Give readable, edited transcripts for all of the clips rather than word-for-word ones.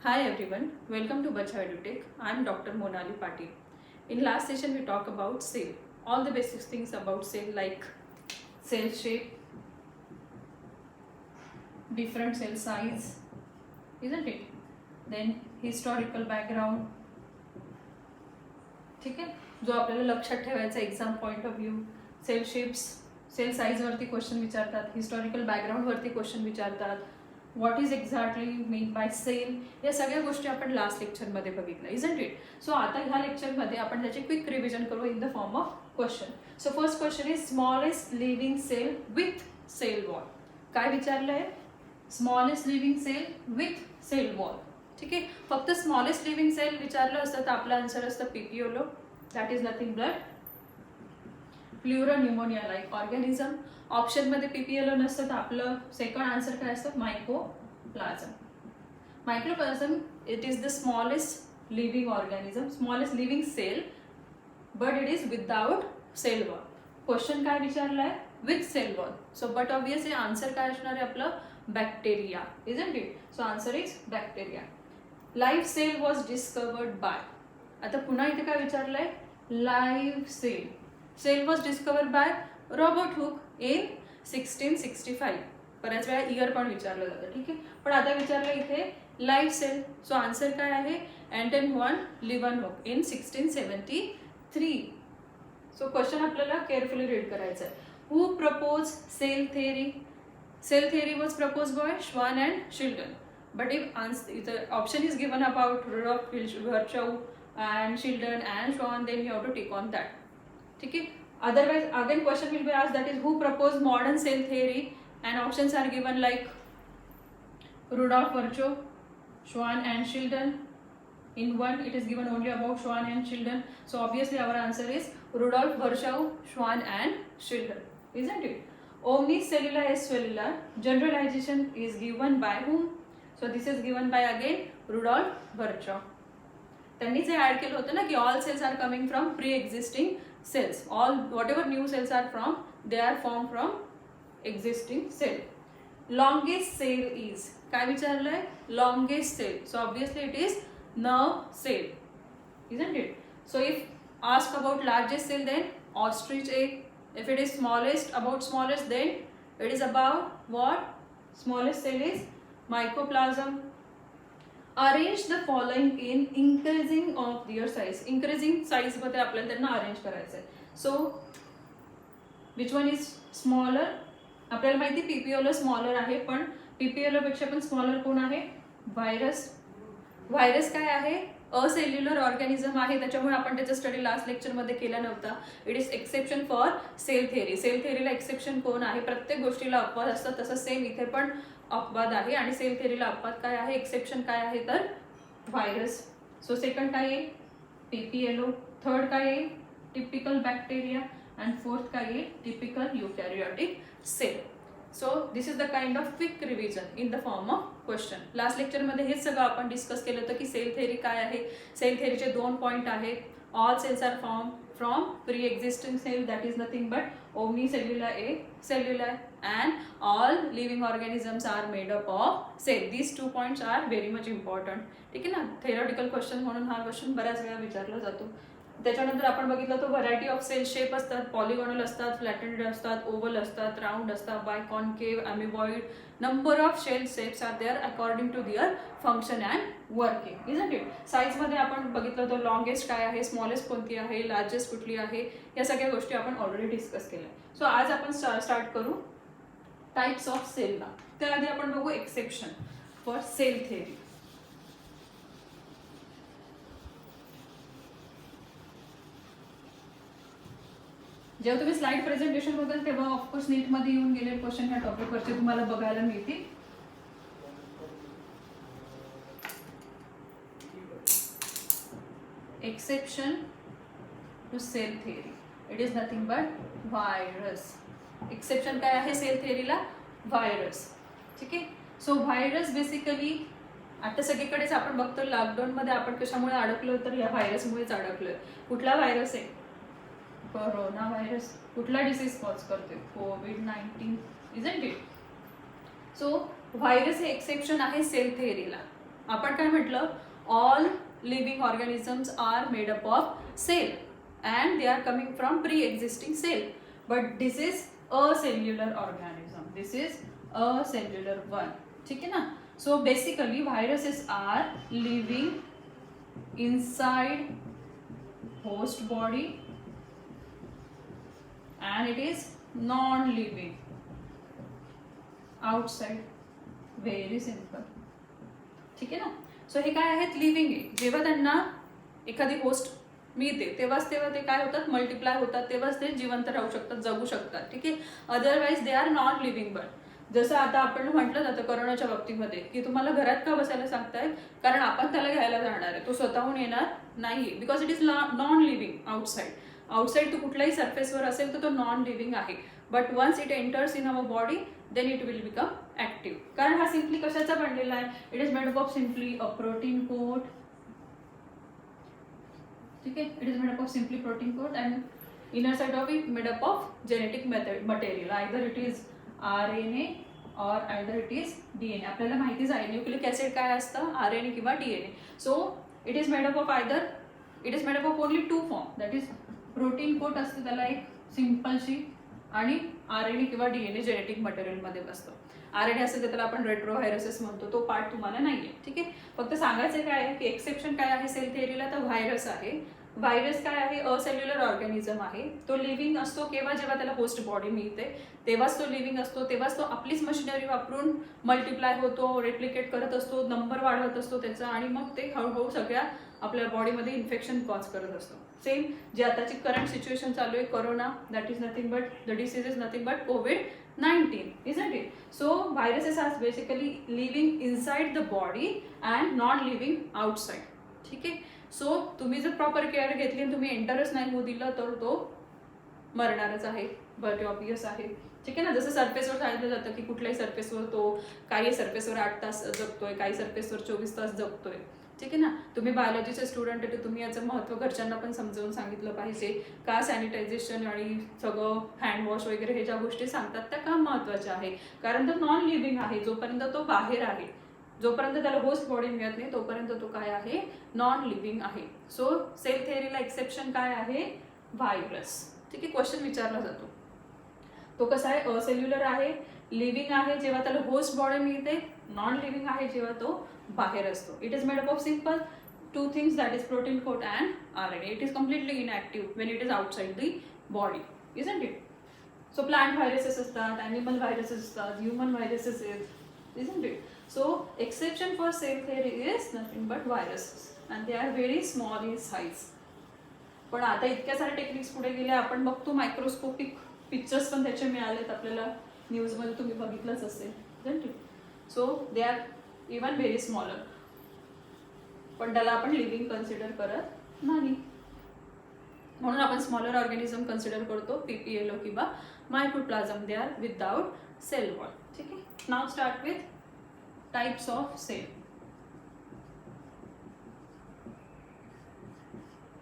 Hi everyone, welcome to Bacha EduTech. I am Dr. Monali Patil. In last session we talked about cell. All the basic things about cell like cell shape, different cell size, isn't it? Then historical background. ठीक आहे, जो आपल्याला लक्षात ठेवायचा exam point of view. Cell shapes, cell size वरती question विचारतात, historical background वरती question विचारतात, what is exactly mean by cell, या सगळ्या गोष्टी आपण लास्ट लेक्चरमध्ये बघितल्या, इजंट इट. सो आता ह्या लेक्चरमध्ये आपण त्याची क्विक रिव्हिजन करू in the form of question. So first question is smallest living cell with cell wall. काय विचारलंय? Smallest living cell with cell wall. ठीक आहे, फक्त स्मॉलेस्ट लिव्हिंग सेल विचारलं असतं तर आपलं आन्सर असतं PPLO. That is nothing but pleuropneumonia like organism. ऑप्शनमध्ये पीपीएलओ नसतं तर आपलं सेकंड आन्सर काय असतं? Mycoplasma. Microplasma it is the smallest living organism, smallest living cell, but it is without cell wall. Question काय विचारलाय? With cell wall. So but obviously answer काय असणार आहे आपलं? Bacteria, isn't it. So answer is bacteria. Live cell was discovered by. आता पुन्हा इथे काय विचारलंय? Live sale. Cell was discovered by Robert Hooke in 1665. बऱ्याच वेळा इयर पण विचारलं जातं, ठीक आहे. पण आता विचारलं इथे लाईव्ह सेल. सो आन्सर काय आहे? Anton von Leeuwenhoek in 1673. So question आपल्याला केअरफुली रीड करायचं आहे. Who propose cell theory? Cell theory was proposed by Schwann and Schilden. But if the option is given about Rudolf Virchow and Schilden and Schwann, then you have to take on that. Okay? Otherwise, again question will be asked, that is who proposed modern cell theory, and options are given like Rudolf Virchow, Schwann and Schilden. In one, it is given only about Schwann and Schilden. So obviously our answer is Rudolf Virchow, Schwann and Schilden, isn't it? Omnicellular is cellular. Generalization is given by whom? So this is given by again Rudolf Virchow. त्यांनीच हे add केलं होतं ना की all cells are coming from pre existing cells. All whatever new cells are from, they are form from existing cell. Longest cell is, काय विचारलंय? Longest cell. So obviously it is nerve cell, isn't it? So if asked about largest cell, then ostrich egg. If it is smallest, about smallest, then it is about what? Smallest cell is mycoplasm. Arrange the following in increasing of their size. Increasing size मध्ये आपल्याला त्यांना arrange करायचं आहे. So which one is smaller? आपल्याला माहिती पीपीओला smaller आहे, पण पीपीओला पेक्षा पण स्मॉलर कोण आहे? व्हायरस. व्हायरस काय आहे? असेल्युलर ऑर्गॅनिझम आहे, त्याच्यामुळे आपण त्याचा स्टडी लास्ट लेक्चरमध्ये केला नव्हता. It is exception for cell theory. Cell थेअरीला एक्सेप्शन कोण आहे? प्रत्येक गोष्टीला अपवाद असतात, तसं सेम इथे पण अपवाद आहे. आणि सेल थेअरीला अपवाद काय आहे? एक्सेप्शन काय आहे? तर व्हायरस. सो सेकंड काय आहे? पीपीएलओ. थर्ड काय आहे? Typical bacteria. अँड फोर्थ काय आहे? Typical eukaryotic cell. So this is the kind of quick revision in the form of question. Last लेक्चरमध्ये हेच सगळं आपण डिस्कस केलं होतं की सेल थेअरी काय आहे. सेल थेअरीचे 2 पॉईंट आहेत. All cells are form from pre existing cell, that is nothing but omnicellular a cellular, and all living organisms are made up of cell. These 2 points are very much important, ठीक आहे ना. Theoretical question म्हणून हा question बऱ्याच वेळा विचारला जातो. त्याच्यानंतर आपण बघितलं तो व्हरायटी ऑफ सेल शेप असतात. पॉलिगॉनल असतात, फ्लॅटेंड असतात, ओव्हल असतात, राऊंड असतात, biconcave, amoeboid. Number of cell shapes are there according to their function and working, isn't it. साईजमध्ये आपण बघितलं तर लॉंगेस्ट काय आहे, स्मॉलेस्ट कोणती आहे, लार्जेस्ट कुठली आहे, या सगळ्या गोष्टी आपण ऑलरेडी डिस्कस केल्या. सो आज आपण स्टार्ट करू टाइप्स ऑफ सेलला. त्याआधी आपण बघू एक्सेप्शन फॉर सेल थेअरी. जेव्हा तुम्ही स्लाइड प्रेझेंटेशन बघाल तेव्हा ऑफकोर्स नीटमध्ये येऊन गेलेले क्वेश्चन ह्या टॉपिकवरचे तुम्हाला बघायला मिळतील. Exception to cell theory, it is nothing but virus. Exception काय आहे सेल थेअरीला? व्हायरस, ठीक आहे. सो व्हायरस बेसिकली आता सगळीकडेच आपण बघतो. लॉकडाऊनमध्ये आपण कशामुळे अडकलो? तर या व्हायरसमुळेच अडकलोय. कुठला व्हायरस आहे? Corona virus. कुठला डिसीज कॉज करते? कोविड-19, इजंट इट. सो व्हायरस हे एक्सेप्शन आहे सेल थेअरीला. आपण काय म्हटलं, all living organisms are made up of cell and they are coming from pre existing cell, but this is a cellular organism, this is a cellular one. ठीक आहे ना. So basically viruses are living inside host body and it is non-living outside. Very simple. ठीक आहे ना. So हे काय आहेत, living आहे. जेव्हा त्यांना एखादी होस्ट मिळते तेव्हाच ते काय होतात, मल्टिप्लाय होतात, तेव्हाच ते जिवंत राहू शकतात, जगू शकतात. ठीक आहे. Otherwise they are not living. But जसं आता आपण म्हटलं जातं कोरोनाच्या बाबतीमध्ये की तुम्हाला घरात का बसायला सांगताय, कारण आपण त्याला घ्यायला जाणार आहे, तो स्वतःहून येणार नाहीये, because it is non living outside. Outside तो कुठल्याही सरफेसवर असेल तर तो नॉन लिव्हिंग आहे. But once it enters in our body then it will become active. कारण हा सिम्पली कशाचा बनलेला आहे, it is made up of simply a protein coat. ठीक आहे. It is made up of simply protein coat and inner side of it made up of genetic material. Either it is RNA और either it is DNA. आपल्याला माहितीच आहे nucleic acid काय असतं, RNA किंवा DNA. So it is made up of either, it is made up of only 2 form, that is protein coat असतं त्याला एक सिम्पलशी, आणि RNA किंवा DNA जेनेटिक मटेरियलमध्ये बसतं. RNA असेल तर त्याला आपण रेट्रोव्हायरसेस म्हणतो, तो पार्ट तुम्हाला नाहीये. ठीक आहे. फक्त सांगायचं काय आहे की एक्सेप्शन काय आहे सेल थेअरीला, तर व्हायरस आहे. व्हायरस काय आहे, असेल्युलर ऑर्गॅनिझम आहे. तो लिव्हिंग असतो केव्हा, जेव्हा त्याला होस्ट बॉडी मिळते तेव्हाच तो लिव्हिंग असतो, तेव्हाच तो आपलीच मशिनरी वापरून मल्टिप्लाय होतो, रेप्लिकेट करत असतो, नंबर वाढवत असतो त्याचा, आणि मग ते हळूहळू सगळ्या आपल्या बॉडीमध्ये इन्फेक्शन कॉज करत असतो. सेम जे आताची करंट सिच्युएशन चालू आहे corona, that is nothing but the disease is nothing but COVID-19, isn't it? So viruses are basically living inside the body and not living outside. ठीक आहे. सो तुम्ही जर प्रॉपर केअर घेतली आणि तुम्ही एंटरच नाही होऊ दिलं तर तो मरणारच आहे, बट ऑब्वियस आहे. ठीक आहे ना. जसं सरफेसवर सांगितलं जातं की कुठल्याही सरफेसवर तो, काही सरफेसवर 8 तास जगतोय, काही सरफेसवर 24 तास जगतोय. ठीक आहे ना. तुम्ही बायोलॉजीचे स्टुडंट आहे तर तुम्ही याचं महत्त्व घरच्यांना पण समजावून सांगितलं पाहिजे का सॅनिटायझेशन आणि सगळं हँडवॉश वगैरे हे ज्या गोष्टी सांगतात त्या का महत्त्वाच्या आहे, कारण तो नॉन लिव्हिंग आहे. जोपर्यंत तो बाहेर आहे, जोपर्यंत त्याला होस्ट बॉडी मिळत नाही तोपर्यंत तो काय आहे, नॉन लिव्हिंग आहे. सो सेल थेअरीला एक्सेप्शन काय आहे, व्हायरस. ठीक आहे. क्वेश्चन विचारला जातो तो कसा आहे, असेल्युलर आहे, लिव्हिंग आहे जेव्हा त्याला होस्ट बॉडी मिळते, नॉन लिव्हिंग आहे जेव्हा तो बाहेर असतो. It is made up of simple 2 things, that is protein coat and RNA. It is completely inactive when it is outside the body, isn't it? So plant viruses असतात, animal viruses असतात, human viruses isn't it? So exception for cell theory is nothing but viruses and they are very small in size. पण आता इतक्या साऱ्या techniques पुढे गेल्या, आपण बघतो मायक्रोस्कोपिक पिक्चर्स पण त्याचे मिळालेत आपल्याला, न्यूजमध्ये तुम्ही बघितलंच असेल, isn't it? So they are even very smaller, पण त्याला आपण लिव्हिंग कन्सिडर करत नाही. म्हणून आपण स्मॉलर ऑर्गॅनिझम कन्सिडर करतो, PPLO किंवा mycoplasma. They are without cell wall. ठीक आहे. Now start with types of cell.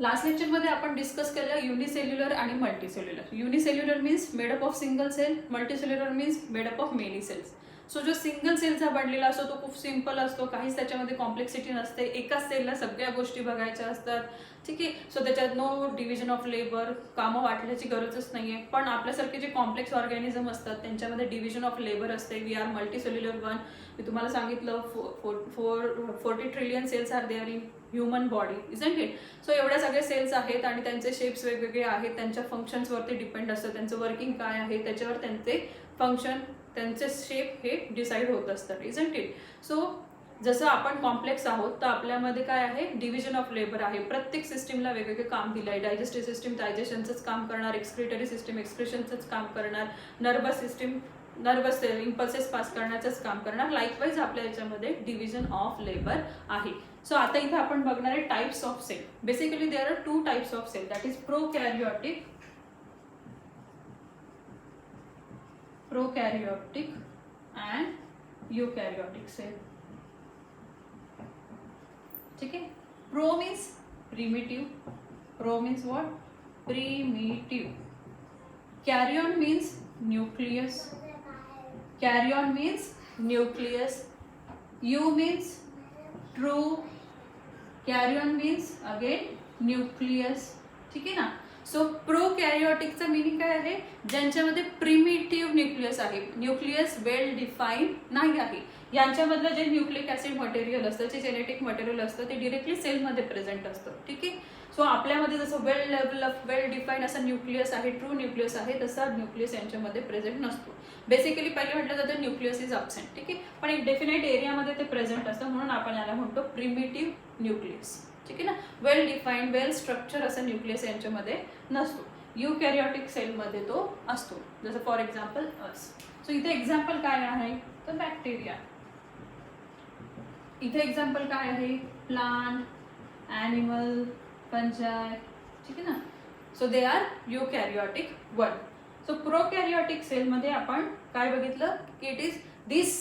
Last लेक्चरमध्ये आपण डिस्कस केलं युनिसेल्युलर आणि multicellular. Unicellular means made up of single cell, multicellular means made up of many cells. So जो single सेलचा बनलेला असतो तो खूप सिंपल असतो, काहीच त्याच्यामध्ये कॉम्प्लेक्सिटी नसते, एकाच सेलला सगळ्या गोष्टी बघायच्या असतात. ठीक आहे. सो त्याच्यात नो डिव्हिजन ऑफ लेबर, कामं वाटण्याची गरजच नाही आहे. पण आपल्यासारखे जे कॉम्प्लेक्स ऑर्गॅनिझम असतात त्यांच्यामध्ये डिव्हिजन ऑफ लेबर असते. We are multicellular one. मी तुम्हाला सांगितलं 40 trillion cells are there in human body, isn't it? So एवढ्या सगळे सेल्स आहेत आणि त्यांचे शेप्स वेगवेगळे आहेत, त्यांच्या फंक्शन्सवरती डिपेंड असतं, त्यांचं वर्किंग काय आहे त्याच्यावर त्यांचे फंक्शन, त्यांचे शेप हे डिसाईड होत असतात, इजंट इट? सो जसं आपण कॉम्प्लेक्स आहोत तर आपल्यामध्ये काय आहे, डिव्हिजन ऑफ लेबर आहे. प्रत्येक सिस्टीमला वेगवेगळे काम दिलं आहे. डायजेस्टिव्ह सिस्टीम डायजेशनचंच काम करणार, एक्सक्रिटरी सिस्टीम एक्सक्रिशनचंच काम करणार, nervous system nervous impulses pass करण्याचंच काम करणार. लाईकवाईज आपल्या याच्यामध्ये डिव्हिजन ऑफ लेबर आहे. सो आता इथे आपण बघणार आहे types of cell. Basically there are 2 types of cell, that is prokaryotic and eukaryotic cell. ठीक है. Pro means primitive. Pro means what? Primitive. Carrion means nucleus. Carrion means nucleus. U means true karyon means again nucleus. ठीक आहे ना. So प्रोकॅरियोटिकचा meaning काय आहे, ज्यांच्यामध्ये primitive nucleus आहे, न्यूक्लियस वेल डिफाईन नाही आहे. यांच्यामधलं जे न्यूक्लिक ऍसिड मटेरियल असतं, जे जेनेटिक मटेरियल असतं, ते डिरेक्टली सेलमध्ये प्रेझेंट असतं. ठीक आहे. सो आपल्यामध्ये जसं वेल डेव्हलप वेल डिफाईन असा न्यूक्लियस आहे, ट्रू न्यूक्लियस आहे, तसा न्यूक्लियस यांच्यामध्ये प्रेझेंट नसतो. बेसिकली पहिले म्हटलं जातं न्यूक्लियस इज अब्सेंट. ठीक आहे. पण एक डेफिनेट एरियामध्ये ते प्रेझेंट असतं, म्हणून आपण याला म्हणतो प्रिमिटिव्ह न्यूक्लियस. ठीक आहे ना. वेल डिफाईन वेल स्ट्रक्चर असा न्यूक्लियस यांच्यामध्ये नसतो. युकॅरियोटिक सेलमध्ये तो असतो, जसं फॉर एक्झाम्पल अस. सो इथे एक्झाम्पल काय आहे, तर बॅक्टेरिया. इथे एक्झाम्पल काय आहे, प्लांट, ॲनिमल, फंजाय. ठीक आहे ना. So they are eukaryotic one. So prokaryotic सेलमध्ये आपण काय बघितलं की it is this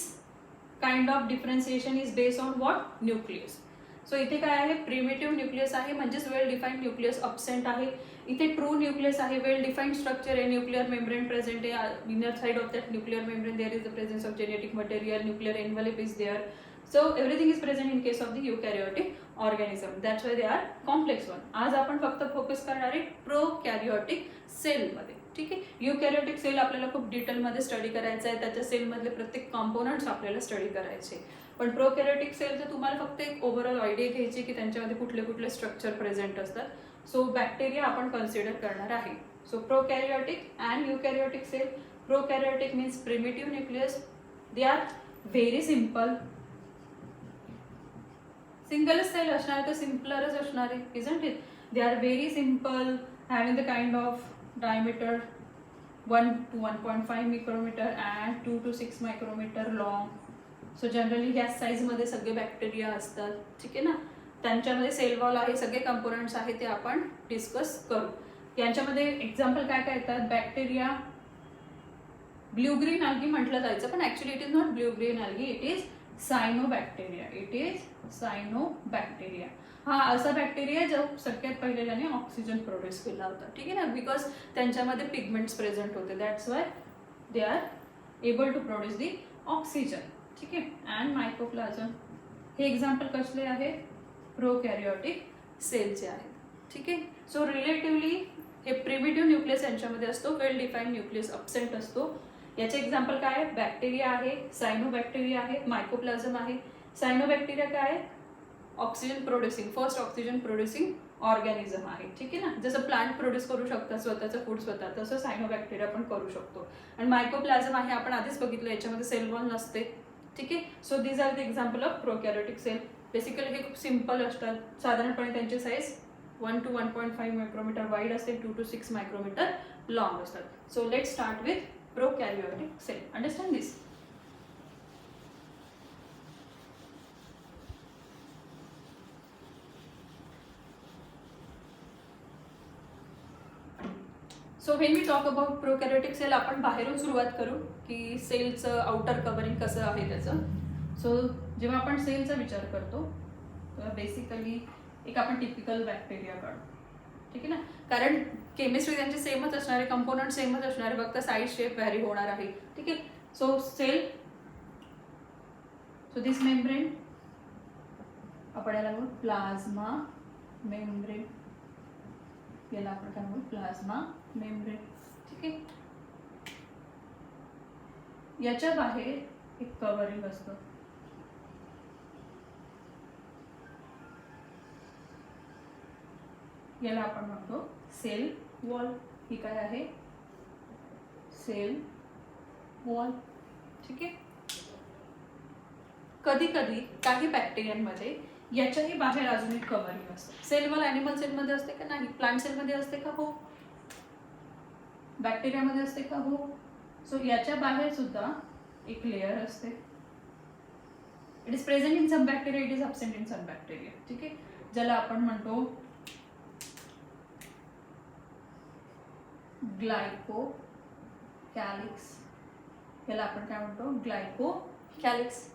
kind of differentiation is based on what, nucleus. So इथे काय आहे, प्रिमिटिव्ह न्यूक्लियस आहे, म्हणजेच वेल डिफाईन्ड न्यूक्लियस अब्सेंट आहे. इथे ट्रू न्यूक्लियस आहे, वेल डिफाईन्ड स्ट्रक्चर आहे, न्यूक्लियर मेम्ब्रेन प्रेझेंट आहे, inner side of that nuclear membrane there is the presence of genetic material, nuclear envelope is there. So everything is present in case of the eukaryotic organism. That's why they are complex one. आज आपण फक्त focus करणार आहे प्रोकॅरियोटिक sale मध्ये. ठीक आहे. युकॅरियोटिक sale आपल्याला खूप डिटेलमध्ये स्टडी करायचं आहे, त्याच्या सेलमधले प्रत्येक कॉम्पोनंट्स आपल्याला स्टडी करायचे. पण प्रोकॅरियोटिक सेलचं तुम्हाला फक्त एक ओव्हरऑल आयडिया घ्यायची की त्यांच्यामध्ये कुठले कुठले स्ट्रक्चर प्रेझेंट असतात. सो बॅक्टेरिया आपण कन्सिडर करणार आहे. So prokaryotic and eukaryotic cell. Prokaryotic means primitive nucleus. They are very simple. Single cell असणार तर सिम्पलरच असणार आहे, isn't it? They are very simple, having the kind of diameter 1 to 1.5 micrometer and 2 to 6 micrometer long. So generally ह्या size मध्ये सगळे bacteria असतात. ठीक आहे ना. त्यांच्यामध्ये सेल वॉल आहे, सगळे कंपोनंट्स आहेत, ते आपण डिस्कस करू. यांच्यामध्ये एक्झाम्पल काय काय येतात, बॅक्टेरिया, ब्ल्यू ग्रीन अल्गी म्हटलं जायचं, पण actually it is not blue green algae, it is cyanobacteria. It is cyanobacteria. हा असा बॅक्टेरिया जो सगळ्यात पहिले त्याने ऑक्सिजन प्रोड्यूस केला होता. ठीक आहे ना. बिकॉज त्यांच्यामध्ये पिगमेंट्स प्रेझेंट होते, that's why they are able to produce the oxygen. ठीक आहे. And microplasm. हे एक्झाम्पल कसले आहे, प्रोकॅरियोटिक सेलचे आहेत. ठीक आहे. सो रिलेटिव्हली हे प्रिमिटिव्ह न्यूक्लियस यांच्यामध्ये असतो, वेल डिफाईन्ड न्यूक्लियस अब्सेंट असतो. याचे एक्झाम्पल काय आहे, बॅक्टेरिया आहे, सायनोबॅक्टेरिया आहे, मायकोप्लाझम आहे. सायनोबॅक्टेरिया काय आहे, oxygen producing, first oxygen producing organism आहे. ठीक आहे ना. जसं प्लांट प्रोड्यूस करू शकतात स्वतःचं फूड स्वतः, तसं सायनोबॅक्टेरिया पण करू शकतो. आणि मायकोप्लाझम आहे, आपण आधीच बघितलं, याच्यामध्ये सेल वॉल नसते. ठीक आहे. So these are the example of prokaryotic cell. Basically हे खूप सिम्पल असतात. साधारणपणे त्यांची साईज 1 to 1.5 मायक्रोमीटर वाईड असते, 2 to 6 मायक्रोमीटर लॉंग असतात. So let start with prokaryotic cell. Understand this? So when we talk about prokaryotic cell, आपण बाहेरून सुरुवात करू की सेलचं आउटर कव्हरिंग कसं आहे त्याचं. सो जेव्हा आपण सेलचा विचार करतो तेव्हा बेसिकली एक आपण टिपिकल बॅक्टेरिया काढतो. ठीक आहे ना. कारण केमिस्ट्री त्यांची सेमच असणार आहे, कंपोनंट सेमच असणार आहे, फक्त साईज शेप व्हॅरी होणार आहे. ठीक आहे. So cell, so this membrane आपण याला म्हणू प्लाझ्मा मेम्ब्रेन. याला आपण काय म्हणू, प्लाझ्मा मेम्ब्रेन. ठीक आहे. याच्या बाहेर एक कव्हरिंग असतं, याला आपण म्हणतो सेल वॉल. ही काय आहे, सेल वॉल. ठीक आहे. कधी कधी काही बॅक्टेरियांमध्ये याच्याही बाहेर अजून एक कव्हरिंग असतं. सेल वॉल ॲनिमल सेलमध्ये असते का नाही, प्लांट सेलमध्ये असते का, हो. बॅक्टेरियामध्ये असते का, हो. सो याच्या बाहेर सुद्धा एक लेयर असते. It is present in some bacteria, it is absent in some bacteria. ठीक आहे. ज्याला आपण म्हणतो ग्लायकोकॅलिक्स. याला आपण काय म्हणतो, ग्लायकोकॅलिक्स.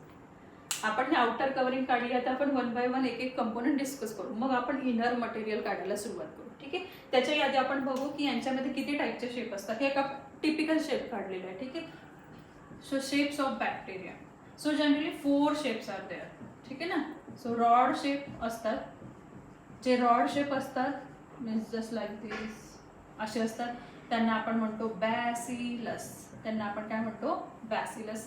आपण हे आउटर कव्हरिंग काढली, आता आपण 1 by 1 एक एक कंपोनंट डिस्कस करू, मग आपण इनर मटेरियल काढायला सुरुवात करू. ठीक आहे. त्याच्या आधी आपण बघू की यांच्यामध्ये किती टाईपचे शेप असतात. हे एका टिपिकल शेप काढलेलं आहे. ठीक आहे. So shapes of bacteria. So generally 4 shapes are there. ठीक आहे ना. सो रॉड शेप असतात, जे रॉड शेप असतात मीन्स जस्ट लाईक दिस असे असतात, त्यांना आपण म्हणतो बॅसिलस. त्यांना आपण काय म्हणतो, बॅसिलस.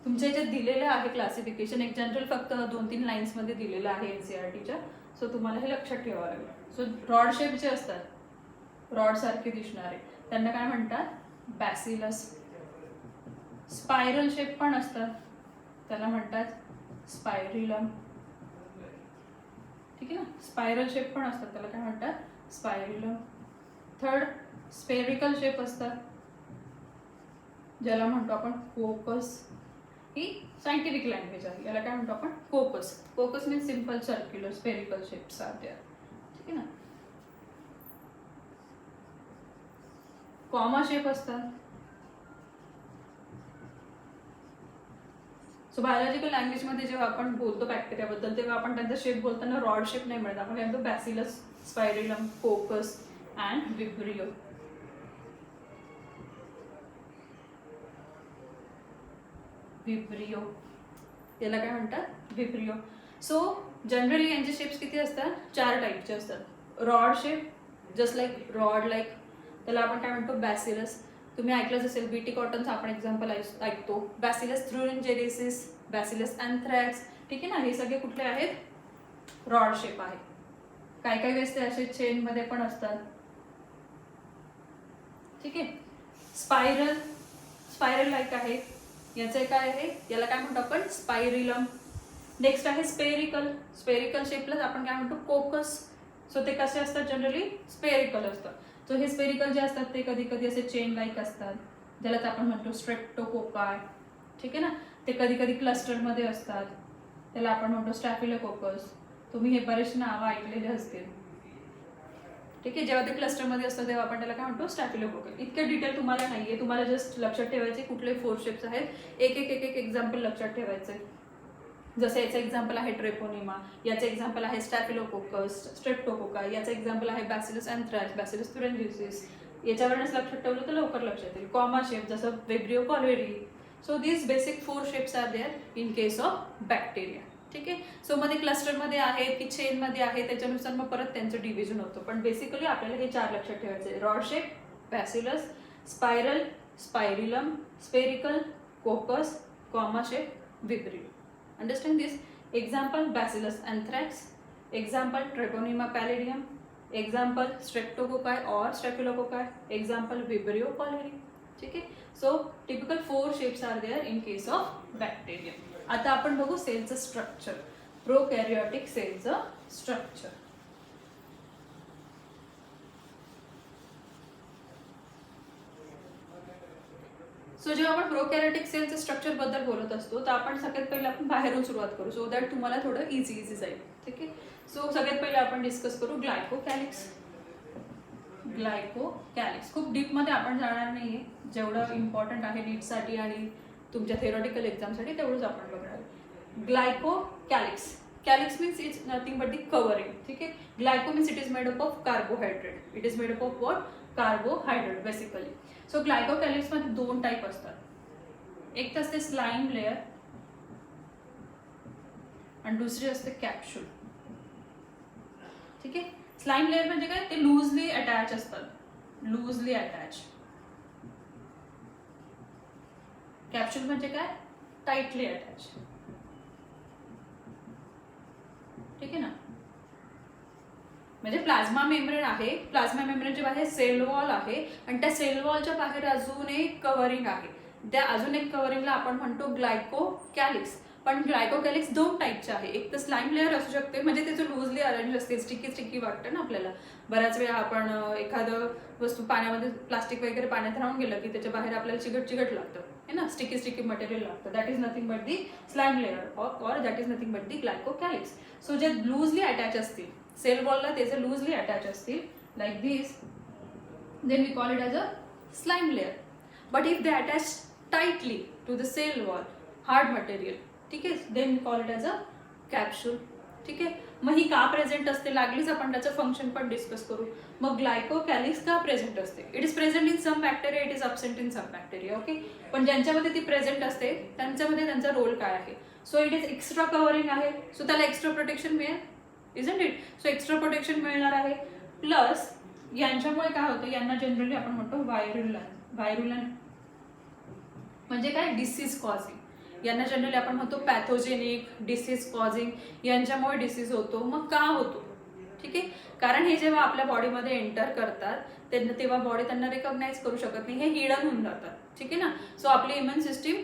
तुमच्या याच्यात दिलेलं आहे क्लासिफिकेशन, एक जनरल फक्त 2-3 लाईन्समध्ये दिलेलं आहे NCERTच्या. सो तुम्हाला हे लक्षात ठेवावं लागेल. सो रॉड शेप जे असतात, रॉड सारखे दिसणारे, त्यांना काय म्हणतात, बॅसिलस. स्पायरल शेप पण असतात, त्याला म्हणतात स्पायरिलम. ठीक आहे ना. स्पायरल शेप पण असतात, त्याला काय म्हणतात, स्पायरिलम. थर्ड, स्पेरिकल शेप असतात, ज्याला म्हणतो आपण कोकस. ही सायंटिफिक लँग्वेज आहे, याला काय म्हणतो आपण, coccus. Coccus means simple circular spherical shapes are there. ठीक आहे ना. कॉमा शेप असतात. सो बायोलॉजिकल लँग्वेजमध्ये जेव्हा आपण बोलतो बॅक्टेरियाबद्दल, तेव्हा आपण त्यांचा शेप बोलताना रॉड शेप नाही म्हणत, आपण काय म्हणतो, bacillus, spirillum, coccus and vibrio. Vibrio, याला काय म्हणतात, विब्रियो. सो जनरली यांचे शेप्स किती असतात, 4 टाईपचे असतात. Rod shape, just like rod like, त्याला आपण काय म्हणतो, बॅसिलस. तुम्ही ऐकलंच असेल, बीटी कॉटनचा आपण एक्झाम्पल ऐकतो, बॅसिलस थ्रुएन्जेरिसिस, बॅसिलस अँथ्रॅक्स. ठीक आहे ना. हे सगळे कुठले आहेत, रॉड शेप आहे. काही काही वेळेस ते असे चेनमध्ये पण असतात. ठीक आहे. स्पायरल, स्पायरल लाईक आहे, याचं काय आहे, याला काय म्हणतो आपण, स्पायरिलम. नेक्स्ट आहे स्पेरिकल. स्पेरिकल शेपलाच आपण काय म्हणतो, कोकस. सो ते कसे असतात, जनरली स्पेरिकल असतात. सो हे स्पेरिकल जे असतात ते कधी कधी असे चेन लाईक असतात, ज्याला आपण म्हणतो स्ट्रेप्टोकोकाय. ठीक आहे ना. ते कधी कधी क्लस्टरमध्ये असतात, त्याला आपण म्हणतो स्टॅफिलोकोकस. तुम्ही हे बरेचसे नावं ऐकलेले असतील. ठीक आहे. जेव्हा ते क्लस्टरमध्ये असतं तेव्हा आपण त्याला काय म्हणतो, स्टॅफिलोकोकस. इतकं डिटेल तुम्हाला नाहीये, तुम्हाला जस्ट लक्षात ठेवायचे कुठले 4 शेप्स आहेत, एक एक एक एक एक्झाम्पल लक्षात ठेवायचे. जसं याचं एक्झाम्पल आहे ट्रेपोनिमा, याचं एक्झाम्पल आहे स्टॅफिलोकोकस, स्ट्रेप्टोकोकाय, याचं एक्झाम्पल आहे बॅसिलस अँथ्रॅक्स, बॅसिलस थ्रुएन्जेरिसिस. याच्यावरच लक्षात ठेवलं तर लवकर लक्षात येईल. कॉमा शेप, जसं Vibrio cholerae. So these basic 4 shapes are there in case of bacteria. ठीक आहे. सो मध्ये क्लस्टरमध्ये आहेत की चेनमध्ये आहे, त्याच्यानुसार मग परत त्यांचं डिव्हिजन होतं, पण बेसिकली आपल्याला हे 4 लक्षात ठेवायचे. Rod shape, bacillus, spiral, spirillum, spherical, coccus, comma shape, vibrio. Understand this? Example, Bacillus anthrax. Example, Treponema pallidum. Example, Streptococci or Staphylococci. Example, Vibrio cholerae. ठीक आहे. So typical 4 shapes are there in case of bacteria. आता आपण बघू सेलचं structure, prokaryotic सेलचं structure. So जेव्हा आपण प्रोकॅरियोटिक सेलचं स्ट्रक्चर बद्दल बोलत असतो, तर आपण सगळ्यात पहिले आपण बाहेरून सुरुवात करू, सो दॅट तुम्हाला थोडं इझी जाईल. ठीक आहे. सो सगळ्यात पहिले आपण डिस्कस करू ग्लायकोकॅलिक्स. ग्लायकोकॅलिक्स खूप डीपमध्ये आपण जाणार नाहीये, जेवढं इम्पॉर्टंट आहे नीटसाठी आणि तुमच्या थेरॉटिकल एक्झामसाठी तेवढंच आपण बघणार. Glycocalyx, calyx means it's nothing but the covering. ठीक आहे. Glyco means it is made up of carbohydrate. It is made up of what, carbohydrate basically. So ग्लायकोकॅलिक्समध्ये 2 टाईप असतात. एक तर असते स्लाइम लेअर आणि दुसरी असते कॅप्सूल. ठीक आहे. स्लाइम लेअर म्हणजे काय, ते लूजली अटॅच असतात, लूजली अटॅच. कॅप्सूल म्हणजे काय, टाइटली अटॅच. ठीक आहे ना. म्हणजे प्लाझ्मा मेम्ब्रेन आहे, प्लाझ्मा मेम्ब्रेनच्या बाहेर सेल वॉल आहे आणि त्या सेल वॉलच्या बाहेर अजून एक कव्हरिंग आहे. त्या अजून एक कव्हरिंगला आपण म्हणतो ग्लायकोकॅलिक्स. पण ग्लायकोकॅलिक्स 2 टाईपचे आहे. एक तर स्लाइम लेअर असू शकते, म्हणजे त्याचं लूजली अरेंज असते, स्टिकी वाटतं ना आपल्याला. बऱ्याच वेळा आपण एखादं वस्तू पाण्यामध्ये, प्लास्टिक वगैरे पाण्यात राहून गेलं की त्याच्या बाहेर आपल्याला चिकट लागतं, है ना, स्टिकी मटेरियल लागतं. That is nothing but the slime layer or that is nothing but the glycocalyx. So जे लूजली अटॅच असतील सेल वॉलला, त्याचे लूजली अटॅच असतील like this, then we call it as a slime layer. But if they attach tightly to the cell wall, hard material, ठीक आहे, then we call it as a capsule. ठीक आहे. मग ही का present असते, लागलीच आपण त्याचं फंक्शन पण डिस्कस करू. मग ग्लायकोकॅलिक्स का प्रेझेंट असते, it is present in some bacteria, it is absent in some bacteria. Okay. पण ज्यांच्यामध्ये ती प्रेझेंट असते त्यांच्यामध्ये त्यांचा रोल काय आहे. So it is extra covering आहे, सो त्याला एक्स्ट्रा प्रोटेक्शन मिळेल, isn't it. So extra protection मिळणार आहे. प्लस यांच्यामुळे काय होतं, यांना जनरली आपण म्हणतो व्हायरुलंट म्हणजे काय, डिसीज कॉझिंग. यांना जनरली आपण म्हणतो पॅथोजेनिक, डिसीज कॉझिंग. यांच्यामुळे डिसीज होतो. मग का होतो, ठीक आहे, कारण हे जेव्हा आपल्या बॉडीमध्ये एंटर करतात तेव्हा बॉडी त्यांना रिकॉग्नाइज करू शकत नाही, हे हिडन होऊन जातात, ठीक आहे ना. सो आपली इम्युन सिस्टीम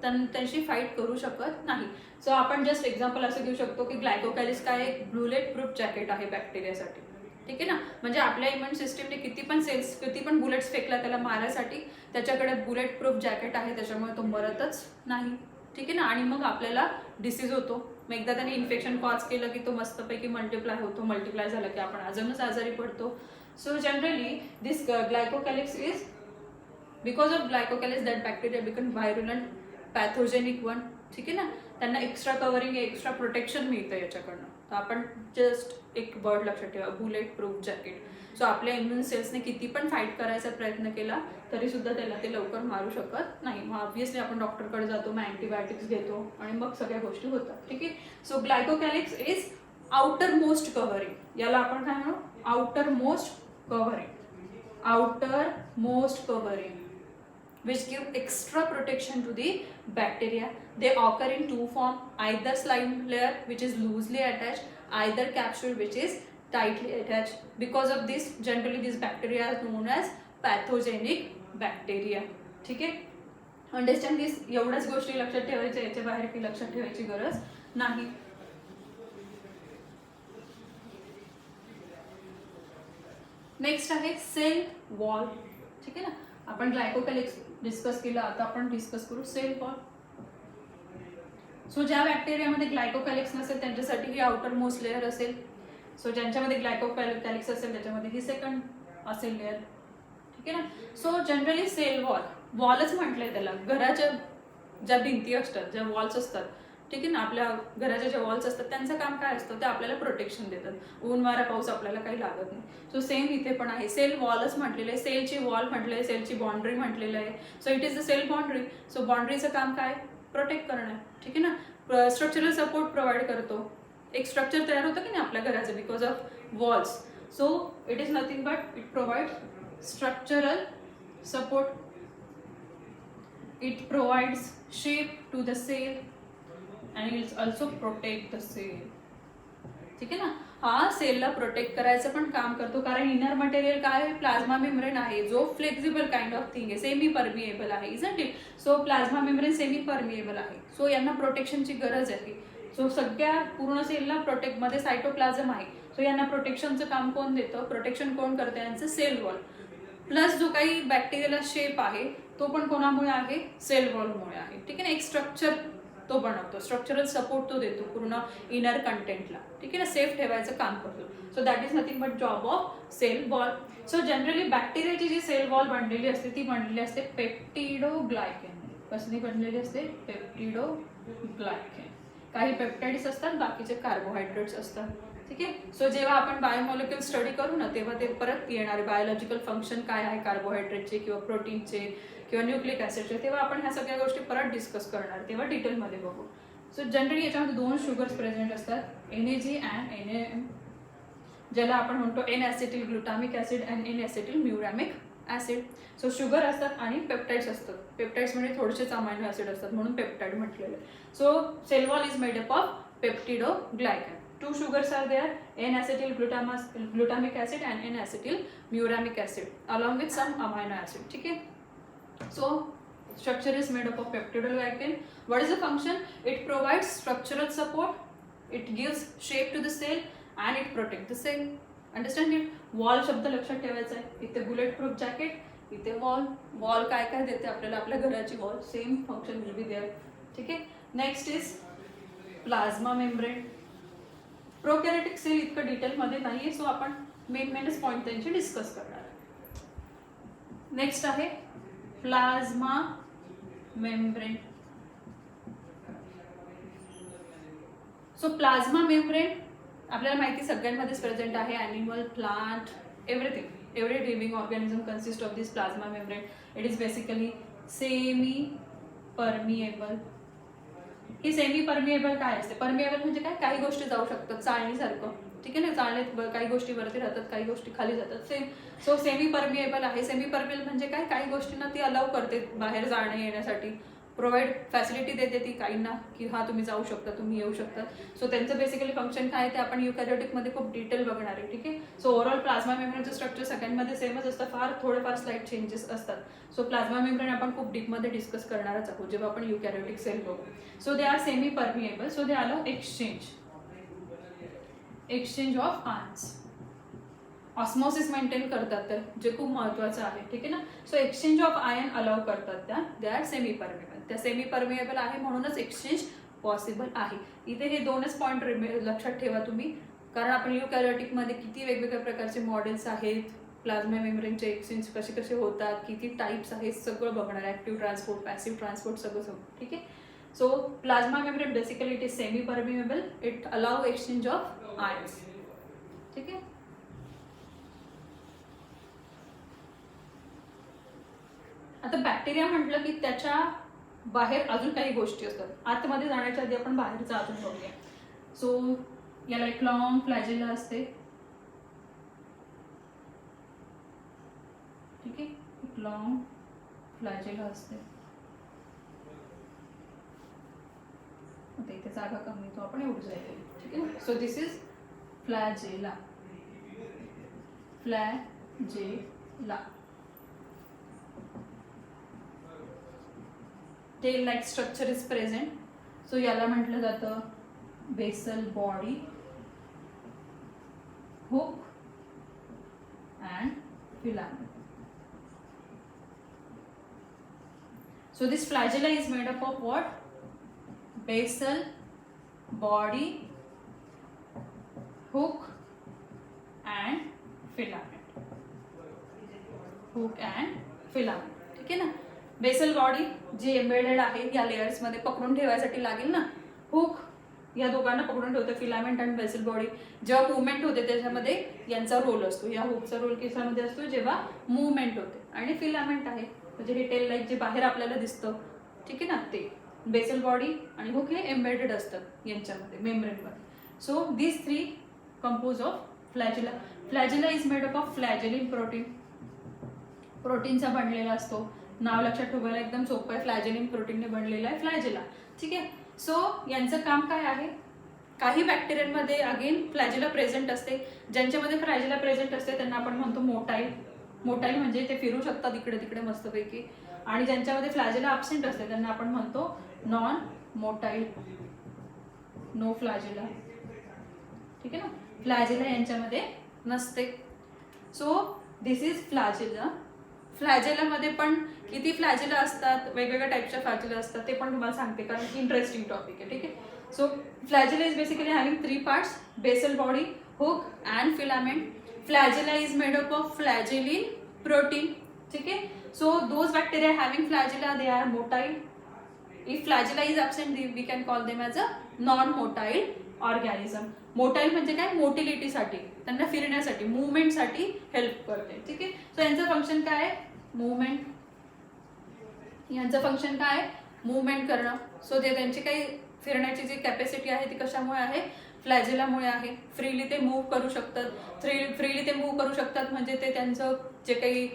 त्यांची फाईट करू शकत नाही. सो आपण जस्ट एक्झाम्पल असं घेऊ शकतो की ग्लायकोकॅलिस काय एक बुलेट प्रूफ जॅकेट आहे बॅक्टेरियासाठी, ठीक आहे ना. म्हणजे आपल्या इम्युन सिस्टीमने किती पण बुलेट्स फेकला त्याला मारायसाठी, त्याच्याकडे बुलेट प्रूफ जॅकेट आहे, त्याच्यामुळे तो मरतच नाही, ठीक आहे ना. आणि मग आपल्याला डिसीज होतो. मग एकदा त्याने इन्फेक्शन कॉज केलं की तो मस्तपैकी मल्टिप्लाय होतो. मल्टिप्लाय झाला की आपण अजूनच आजारी पडतो. So generally this glycocalyx is because of glycocalyx that bacteria become virulent pathogenic one, ठीक आहे ना. त्यांना एक्स्ट्रा कव्हरिंग, एक्स्ट्रा प्रोटेक्शन मिळतं याच्याकडनं. तर आपण जस्ट एक वर्ड लक्षात ठेवा, बुलेट प्रूफ जॅकेट. सो आपल्या इम्युन सेल्सने किती पण फाईट करायचा प्रयत्न केला तरी सुद्धा त्याला ते लवकर मारू शकत नाही. मग ऑब्व्हियसली आपण डॉक्टरकडे जातो, मग अँटीबायोटिक्स घेतो आणि मग सगळ्या गोष्टी होतात, ठीक आहे. So glycocalyx is outer most covering. याला आपण काय म्हणू, outer most covering which give extra protection to the bacteria. They occur in two forms, either slime layer which is loosely attached, either capsule which is tightly attached. Because of this generally these bacteria are known as pathogenic bacteria, ठीक आहे. Understand दिस. एवढ्याच गोष्टी लक्षात ठेवायच्या, याच्या बाहेर काही लक्षात ठेवायची गरज नाही. नेक्स्ट आहे सेल वॉल, ठीक आहे ना. आपण ग्लायकोकॅलिक्स डिस्कस केलं, आता आपण डिस्कस करू सेल वॉल. सो ज्या बॅक्टेरियामध्ये ग्लायकोकॅलिक्स नसेल त्यांच्यासाठी ही आउटर मोस्ट लेअर असेल. सो ज्यांच्यामध्ये ग्लायकोकॅलिक्स असेल त्याच्यामध्ये ही सेकंड असेल लेअर, ठीक आहे ना. सो जनरली सेल वॉलच म्हटलंय त्याला. घराच्या ज्या भिंती असतात, ज्या वॉल्स असतात, ठीक आहे ना, आपल्या घराच्या ज्या वॉल्स असतात त्यांचं काम काय असतं, ते आपल्याला प्रोटेक्शन देतात. ऊन वारा पाऊस आपल्याला काही लागत नाही. सो सेम इथे पण आहे, सेल वॉलच म्हटलेलं आहे, सेलची वॉल म्हटलंय, सेलची बाउंड्री म्हटलेलं आहे. So it is the cell boundary. So बाउंड्रीचं काम काय, प्रोटेक्ट करणं, ठीक आहे ना. स्ट्रक्चरल सपोर्ट प्रोव्हाइड करतो. एक स्ट्रक्चर तयार होतं की नाही आपल्या घराचं because of walls. So it is nothing but it provide structural support. It provides shape to the cell and it also protect the cell, ठीक आहे ना. हा सेलला प्रोटेक्ट करायचं पण काम करतो, कारण इनर मटेरियल काय आहे, प्लाझ्मा मेम्ब्रेन आहे, जो फ्लेक्झिबल काइंड ऑफ थिंग आहे, सेमी परमिएबल आहे, isn't it. So plasma membrane semi permeable आहे. सो यांना प्रोटेक्शनची गरज आहे. सो सगळ्या पूर्ण सेलला प्रोटेक्ट मध्ये सायटोप्लाझम आहे. सो यांना प्रोटेक्शनचं काम कोण देतं, प्रोटेक्शन कोण करतं, यांचं सेल वॉल. प्लस जो काही बॅक्टेरियाला शेप आहे तो पण कोणामुळे आहे, सेल वॉलमुळे आहे, ठीक आहे ना. एक स्ट्रक्चर तो बनवतो, स्ट्रक्चरल सपोर्ट तो देतो पूर्ण इनर कंटेंटला, ठीक आहे ना, सेफ ठेवायचं काम करतो. So that is nothing but job of cell wall. So generally बॅक्टेरियाची जी सेल वॉल बनलेली असते ती बनलेली असते पेप्टिडोग्लायकेन. कसली बनलेली असते, पेप्टिडोग्लायकेन. काही पेप्टाइड्स असतात, बाकीचे कार्बोहायड्रेट्स असतात, ठीक आहे. सो जेव्हा आपण बायोमॉलिक्युल स्टडी करू ना तेव्हा ते परत येणारे बायोलॉजिकल फंक्शन काय आहे कार्बोहायड्रेटचे किंवा प्रोटीनचे किंवा न्यूक्लिक ॲसिडचे, तेव्हा आपण ह्या सगळ्या गोष्टी परत डिस्कस करणार, तेव्हा डिटेलमध्ये बघू. सो जनरली याच्यामध्ये दोन शुगर्स प्रेझेंट असतात, NAG अँड NAM, ज्याला आपण म्हणतो N-acetyl glutamic acid and N-acetyl muramic acid. So sugar असतात आणि पेप्टाइड्स असतात. पेप्टाइड्स म्हणजे थोडेसेच अमायनो ॲसिड असतात म्हणून पेप्टाइड म्हटलेलं. So cell wall is made up of peptidoglycan. Two sugars are there, N-acetyl glutamic acid and N-acetyl muramic acid along with some amino acid, ठीक है. So structure is made up of peptidoglycan. What is the function? It provides structural support, it gives shape to the cell and it protects the cell. Understand it? Wall शब्द लक्षात ठेवायचा आहे. इथे bullet proof jacket, इथे wall. Wall काय काय देते आपल्याला, आपल्या घराची wall, same function will be there, ठीक आहे. Next is plasma membrane. Prokaryotic cell इतकं डिटेलमध्ये नाहीये, सो आपण मेनच पॉईंट त्यांचे डिस्कस करणार. नेक्स्ट आहे plasma membrane. So plasma membrane आपल्याला माहिती सगळ्यांमध्येच प्रेझेंट आहे. Animal, plant, everything, every living organism consist of this plasma membrane. It is basically semi permeable की सेमी परमिएबल काय असते. परमिएबल म्हणजे काय, काही गोष्टी जाऊ शकतात चाळणीसारखं, ठीक आहे ना, चाळणीत काही गोष्टी वरती राहतात, काही गोष्टी खाली जातात. सो सेमी परमिएबल आहे. सेमी परमिएबल म्हणजे काय, काही गोष्टींना ती अलाउ करते बाहेर जाणं येण्यासाठी, प्रोव्हाइड फॅसिलिटी देते ती काहींना, की हा तुम्ही जाऊ शकता, तुम्ही येऊ शकता. सो त्यांचं बेसिकली फंक्शन काय ते आपण युकॅरियोटिकमध्ये खूप डिटेल बघणार आहे, ठीक आहे. सो ओव्हरऑल प्लाझ्मा मेम्ब्रेनचं स्ट्रक्चर सगळ्यांमध्ये सेमच असतं, फार थोडेफार स्लाइट चेंजेस असतात. सो प्लाझ्मा मेम्ब्रेन आपण खूप डीपमध्ये डिस्कस करणारच आहोत जेव्हा आपण युकॅरियोटिक सेल बघू. So they R semi permeable, so they allow exchange of ions. Osmosis maintain करतात, तर जे खूप महत्त्वाचं आहे, ठीक आहे ना. So exchange of ion allow करतात त्या, दे आर सेमी परमिएबल. त्या सेमी परमिएबल आहे म्हणूनच एक्सचेंज पॉसिबल आहे. इथे हे दोनच पॉईंट लक्षात ठेवा तुम्ही, कारण आपण युकॅरियोटिकमध्ये किती वेगवेगळ्या प्रकारचे मॉडेल्स आहेत, प्लाझ्मा मेम्ब्रेनचे एक्सचेंज कसे कसे होतात, किती टाइप्स आहेत, सगळं बघणार. ॲक्टिव्ह ट्रान्सपोर्ट, पॅसिव्ह ट्रान्सपोर्ट, सगळं, ठीक आहे. So plasma membrane basically it is semi permeable, it allow exchange of ions, ठीक आहे. आता बॅक्टेरिया म्हटलं की त्याच्या बाहेर अजून काही गोष्टी असतात. आतमध्ये जाण्याच्या आधी आपण बाहेरचा अजून बघूया. सो याला एक लॉंग फ्लॅजेला असते, ठीक आहे, एक लॉंग फ्लॅजेला असते. आता इथे जागा कमी, तो आपण एवढं जायचं, ठीक आहे. So this is flagella. Tail like structure is present. So याला म्हटलं जातं basal body, hook and filament. So this flagella is made up of what? Basal body, hook and filament. Hook and filament, ठीक आहे ना. Basel body जी embedded आहे या लेयर्समध्ये पकडून ठेवायसाठी लागेल ना. हुक या दोघांना पकडून ठेवते. फिलामेंट आणि बेसल बॉडी जेव्हा मुवमेंट होते त्याच्यामध्ये यांचा रोल असतो. या हुकचा रोल कशामध्ये असतो? जेव्हा मुवमेंट होते. आणि फिलामेंट आहे म्हणजे हे टेल लाईक जे बाहेर आपल्याला दिसतं, ठीक आहे ना, ते बेसल बॉडी आणि हुक हे एम्बेडेड असतात यांच्यामध्ये, मेम्ब्रेनमध्ये. So this three compose of flagella. Flagella is made up of flagellin protein. प्रोटीनचा बनलेला असतो. नाव लक्षात ठेवायला एकदम सोपं आहे, फ्लॅजेलिन प्रोटीनने बनलेला आहे फ्लॅजेला, ठीक आहे. सो यांचं काम काय आहे? काही बॅक्टेरियांमध्ये अगेन फ्लॅजेला प्रेझेंट असते. ज्यांच्यामध्ये फ्लॅजेला प्रेझेंट असते त्यांना आपण म्हणतो मोटाईल. मोटाईल म्हणजे ते फिरू शकतात इकडे तिकडे मस्तपैकी. आणि ज्यांच्यामध्ये फ्लॅजेला अब्सेंट असते त्यांना आपण म्हणतो नॉन मोटाईल, नो फ्लॅजेला, ठीक आहे ना. फ्लॅजेला यांच्यामध्ये नसते. So this is फ्लॅजेला. फ्लॅजेलामध्ये पण किती फ्लॅजेला असतात, वेगवेगळ्या टाईपच्या फ्लॅजेला असतात, ते पण तुम्हाला सांगते कारण की इंटरेस्टिंग टॉपिक आहे, ठीक आहे. So flagella is basically having three parts, basal body, hook and filament. Flagella is made up of flagellin protein, ठीक आहे. So those bacteria having flagella they are motile. If flagella is absent we can call them as a non motile organism. Motile म्हणजे काय? मोटिलिटीसाठी, त्यांना फिरण्यासाठी, मुवमेंटसाठी help करते, ठीक आहे. So यांचं फंक्शन काय आहे? मुवमेंट. यांचं फंक्शन काय आहे? मुवमेंट करणं. सो ते त्यांची काही फिरण्याची जी कॅपॅसिटी आहे ती कशामुळे आहे? फ्लॅजेलामुळे आहे. फ्रीली ते मूव्ह करू शकतात. फ्रीली ते मूव्ह करू शकतात म्हणजे ते त्यांचं जे काही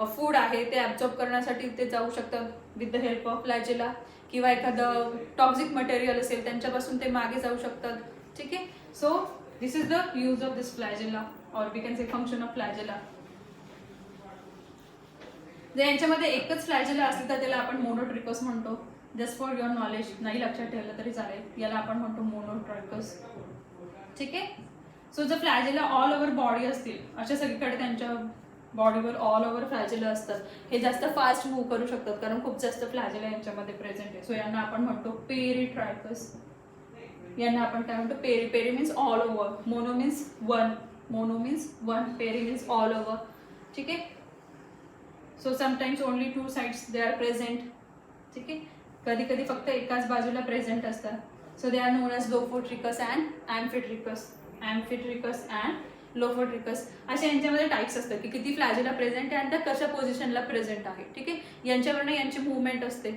फूड आहे ते ॲब्झॉर्ब करण्यासाठी ते जाऊ शकतात विथ द हेल्प ऑफ फ्लॅजेला. किंवा एखादं टॉक्सिक मटेरियल असेल त्यांच्यापासून ते मागे जाऊ शकतात, ठीक आहे. So this is the use of this flagella or we can say function of flagella. जर यांच्यामध्ये एकच फ्लॅजेला असली तर त्याला आपण मोनोट्रिकस म्हणतो. जस्ट फॉर युअर नॉलेज, नाही लक्षात ठेवलं तरी चालेल, याला आपण म्हणतो मोनोट्रिकस, ठीक आहे. सो जर फ्लॅजेला ऑल ओव्हर बॉडी असतील, अशा सगळीकडे त्यांच्या बॉडीवर ऑल ओव्हर फ्लॅजेला असतात, हे जास्त फास्ट मूव्ह करू शकतात कारण खूप जास्त फ्लॅजेला यांच्यामध्ये प्रेझेंट आहे. सो यांना आपण म्हणतो पेरिट्रायकस. यांना आपण काय म्हणतो? Peri. Peri means all over, mono means one, mono means one, peri means all over, ठीक आहे. So sometimes only two sides they are present, ठीक आहे. कधी कधी फक्त एकाच बाजूला प्रेझेंट असतात. So they are known as lophotrichous and amphitrichous. Amphitrichous and lophotrichous अशा यांच्यामध्ये टाईप्स असतात की किती फ्लॅजेला प्रेझेंट आहे आणि त्या कशा पोझिशनला प्रेझेंट आहे, ठीक आहे. यांच्यावरनं यांची मुवमेंट असते.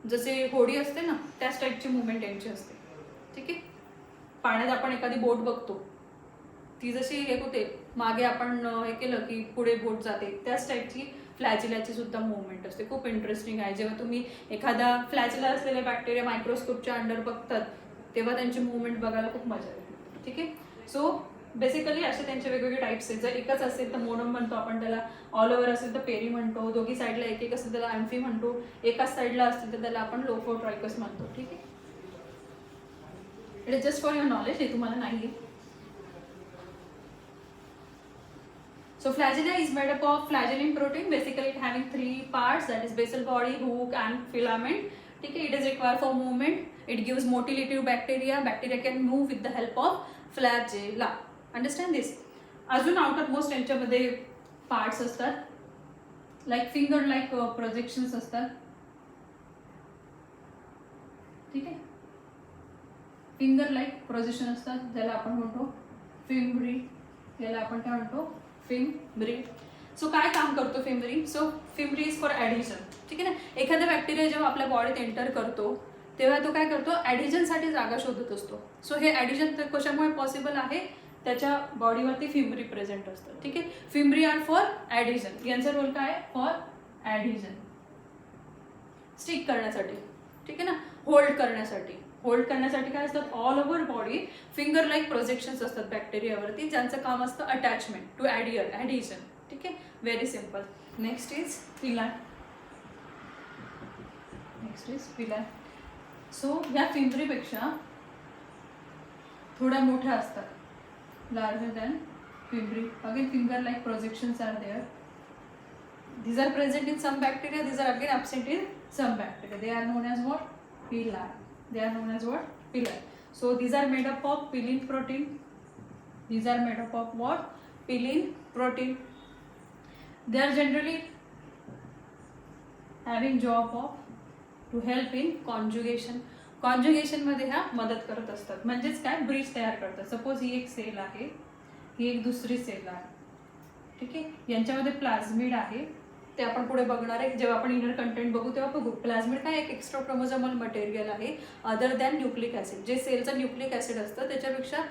जसे होडी असते ना त्याच टाईपची मुवमेंट यांची असते. ठीक आहे. पाण्यात आपण एखादी बोट बघतो, ती जशी हे होते मागे आपण हे केलं की पुढे बोट जाते, त्याच टाईपची फ्लॅजिलाची सुद्धा मुवमेंट असते. खूप इंटरेस्टिंग आहे. जेव्हा तुम्ही एखादा फ्लॅजिला असलेले बॅक्टेरिया मायक्रोस्कोपच्या अंडर बघतात तेव्हा त्यांची मुवमेंट बघायला खूप मजा येते. ठीक आहे. सो बेसिकली असे त्यांचे वेगवेगळे टाईप्स आहेत. जर एकच असेल तर मोनोम म्हणतो आपण त्याला, ऑल ओव्हर असेल तर पेरी म्हणतो, दोघी साईडला एक एक असेल त्याला ॲम्फी म्हणतो, एकाच साईडला असतील तर त्याला आपण लोफोट्रायकस म्हणतो. ठीक आहे. It is just for your knowledge, हे तुम्हाला नाही. So flagella is made up of flagellin protein, basically it having 3 parts, that is basal body, hook and filament. Okay, it is required for movement. It gives motility to bacteria. Bacteria can move with the help of flagella. Understand this? अजून outermost यांच्यामध्ये parts असतात, like finger like projections असतात. ठीक आहे. Finger like projection असतात ज्याला आपण म्हणतो फिम्ब्री, याला आपण काय म्हणतो फिम्ब्री. सो काय काम करतो fimbriae? So fimbriae is for addition. ठीक आहे ना. एखादा बॅक्टेरिया जेव्हा आपल्या बॉडीत एंटर करतो तेव्हा तो काय करतो, ॲडिशनसाठी जागा शोधत असतो. सो हे ॲडिशन कशामुळे पॉसिबल आहे, त्याच्या बॉडीवरती फिम्ब्री प्रेझेंट असतं. ठीक आहे. Fimbriae are for adhesion. यांचा रोल काय आहे, फॉर ॲडिशन, स्टिक करण्यासाठी. ठीक आहे ना, होल्ड करण्यासाठी. होल्ड करण्यासाठी काय असतात, all over body finger like projections असतात बॅक्टेरियावरती, ज्यांचं काम असतं अटॅचमेंट टू ॲडिशन. ठीक आहे. Very simple. Next is pili. So ह्या फिम्ब्रीपेक्षा थोड्या मोठ्या असतात, larger than fimbriae. Again finger like projections are there. These are present in some bacteria, these are again absent in some bacteria. They are known as what? Pili. They are known as what? Pili. So these are made up of pilin protein. These are made up of what? Pilin protein. They are generally having job of to help in conjugation. Conjugation मध्ये ह्या मदत करत असतात. म्हणजेच काय, bridge तयार करतात. Suppose ही एक सेल आहे, ही एक दुसरी सेल आहे. ठीक आहे. यांच्यामध्ये प्लाझ्मिड आहे, ते आपण पुढे बघणार आहे. जेव्हा आपण इनर कंटेंट बघू तेव्हा बघू. प्लाझ्मिड काय एक एक्स्ट्रा क्रोमोझोमल मटेरियल आहे अदर दॅन न्यूक्लिक ॲसिड. जे सेलचं न्यूक्लिक ॲसिड असतं त्याच्यापेक्षा